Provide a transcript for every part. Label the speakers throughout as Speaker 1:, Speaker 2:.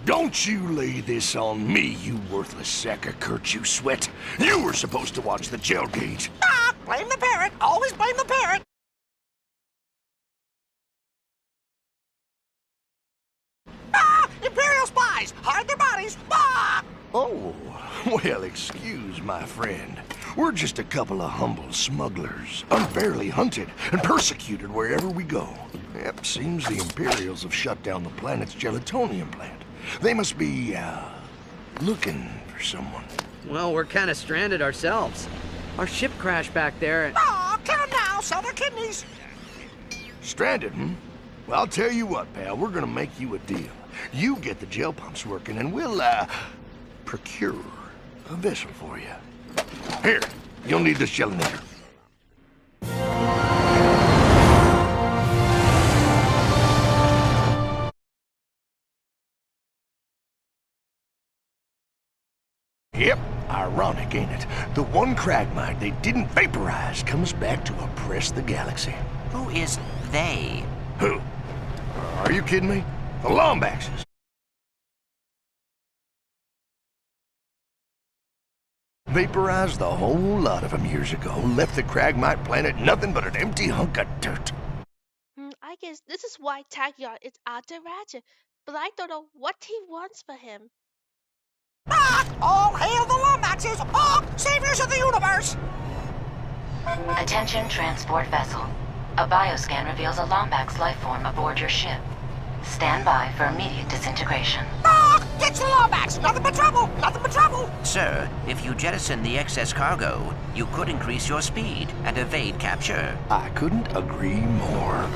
Speaker 1: Don't you lay this on me, you worthless sack of Kurt, you sweat. You were supposed to watch the jail gate.
Speaker 2: Ah, blame the parrot. Always blame the parrot. Ah, Imperial spies. Hide their bodies. Ah!
Speaker 1: Oh, well, excuse my friend. We're just a couple of humble smugglers, unfairly hunted and persecuted wherever we go. Yep, seems the Imperials have shut down the planet's gelatonium plant. They must be, looking for someone.
Speaker 3: Well, we're kind of stranded ourselves. Our ship crashed back there.
Speaker 2: Ah, kill them now. Sell their kidneys.
Speaker 1: Stranded, hmm? Well, I'll tell you what, pal. We're gonna make you a deal. You get the gel pumps working, and we'll, procure a vessel for you. Here, you'll need this gelinator. Yep, ironic, ain't it? The one Cragmite they didn't vaporize comes back to oppress the galaxy.
Speaker 4: Who is they?
Speaker 1: Who? Are you kidding me? The Lombaxes. Vaporized the whole lot of them years ago, left the Cragmite planet nothing but an empty hunk of dirt.
Speaker 5: I guess this is why Teagan is after Ratchet, but I don't know what he wants for him.
Speaker 2: Ah, all hail the Lombaxes. Ah, saviors of the universe.
Speaker 6: Attention transport vessel. A bioscan reveals a Lombax life form aboard your ship. Stand by for immediate disintegration.
Speaker 2: Ah, ditch the Lombax. Nothing but trouble. Nothing but trouble.
Speaker 4: Sir, if you jettison the excess cargo, you could increase your speed and evade capture.
Speaker 1: I couldn't agree more.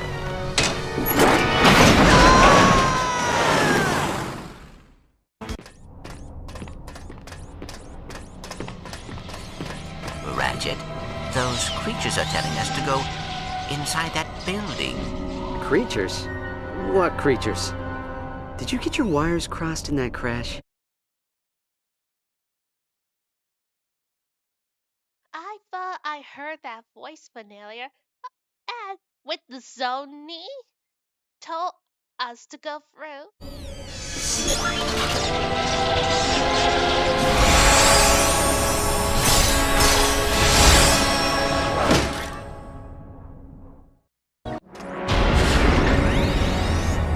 Speaker 4: Ratchet, those creatures are telling us to go inside that building.
Speaker 3: Creatures? What creatures? Did you get your wires crossed in that crash?
Speaker 5: I thought I heard that voice familiar. And with the Zoni told us to go through.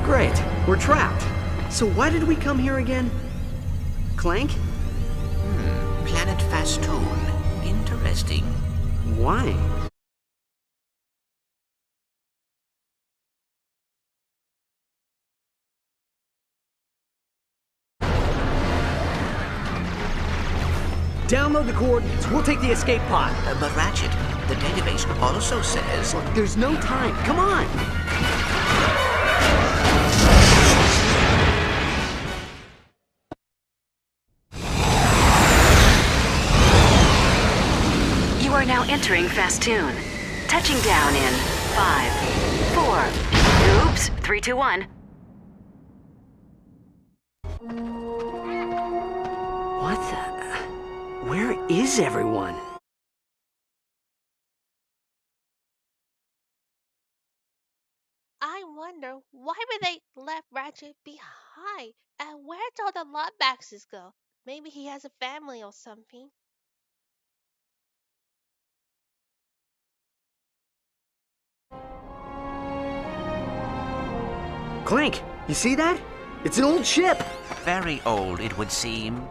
Speaker 3: Great, we're trapped. So why did we come here again? Clank?
Speaker 4: Planet Fastoon. Interesting.
Speaker 3: Why? Download the coordinates. We'll take the escape pod.
Speaker 4: But Ratchet, the database also says...
Speaker 3: Look, there's no time. Come on!
Speaker 6: You are now entering Fastoon. Touching down in 5, 4... Oops, 3, 2, 1.
Speaker 3: What the... Where is everyone?
Speaker 5: I wonder why would they left Ratchet behind? And where did all the Lombaxes go? Maybe he has a family or something.
Speaker 3: Clank, you see that? It's an old ship.
Speaker 4: Very old, it would seem.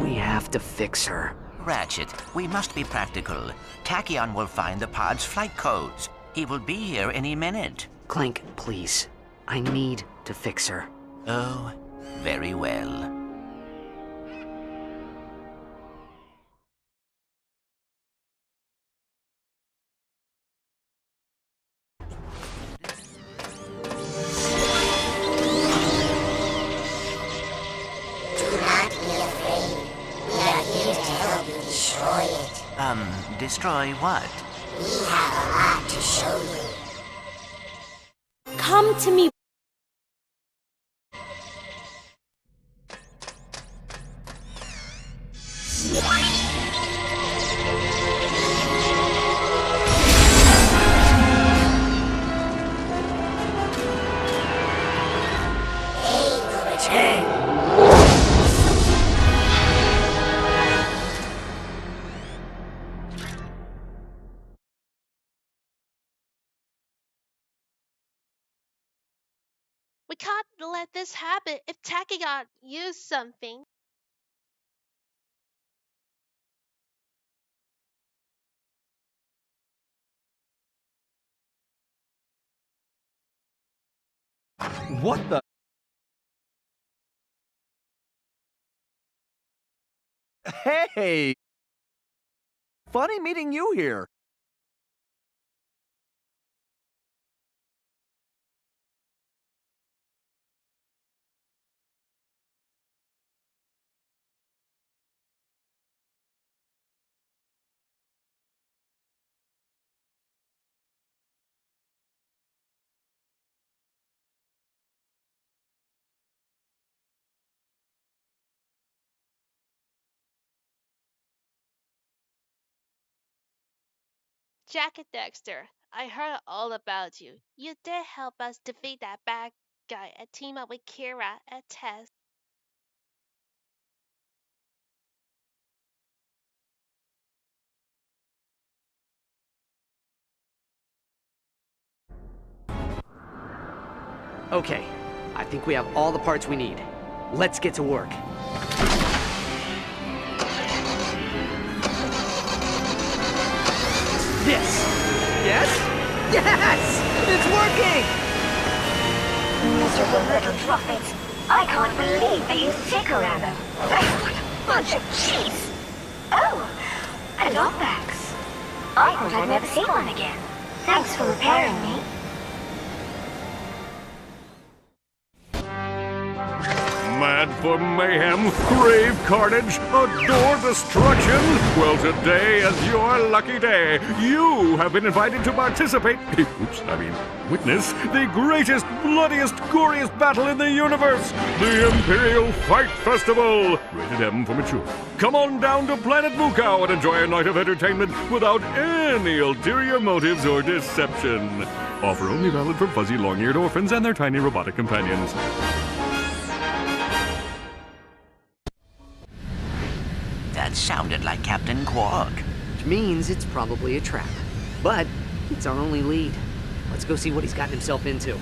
Speaker 3: We have to fix her.
Speaker 4: Ratchet, we must be practical. Tachyon will find the pod's flight codes. He will be here any minute.
Speaker 3: Clank, please. I need to fix her.
Speaker 4: Oh, very well. Destroy what?
Speaker 7: We have a lot to show you.
Speaker 8: Come to me.
Speaker 5: can't let this happen. If Teagan used something.
Speaker 8: What the? Hey! Funny meeting you here.
Speaker 5: Jack and Dexter, I heard all about you. You did help us defeat that bad guy and team up with Kira and Tess.
Speaker 3: Okay, I think we have all the parts we need. Let's get to work. This! Yes? Yes! It's working!
Speaker 7: Miserable little prophet. I can't believe they used Ticker-Rammer. What a bunch of cheese. Oh, and knockbacks. I thought I'd never see one again. Thanks for repairing me.
Speaker 9: Mad for mayhem, crave carnage, adore destruction? Well, today is your lucky day. You have been invited to participate, witness the greatest, bloodiest, goriest battle in the universe, the Imperial Fight Festival. Rated M for mature. Come on down to Planet Mukau and enjoy a night of entertainment without any ulterior motives or deception. Offer only valid for fuzzy, long-eared orphans and their tiny robotic companions.
Speaker 4: That sounded like Captain Quark.
Speaker 3: Which means it's probably a trap. But it's our only lead. Let's go see what he's gotten himself into.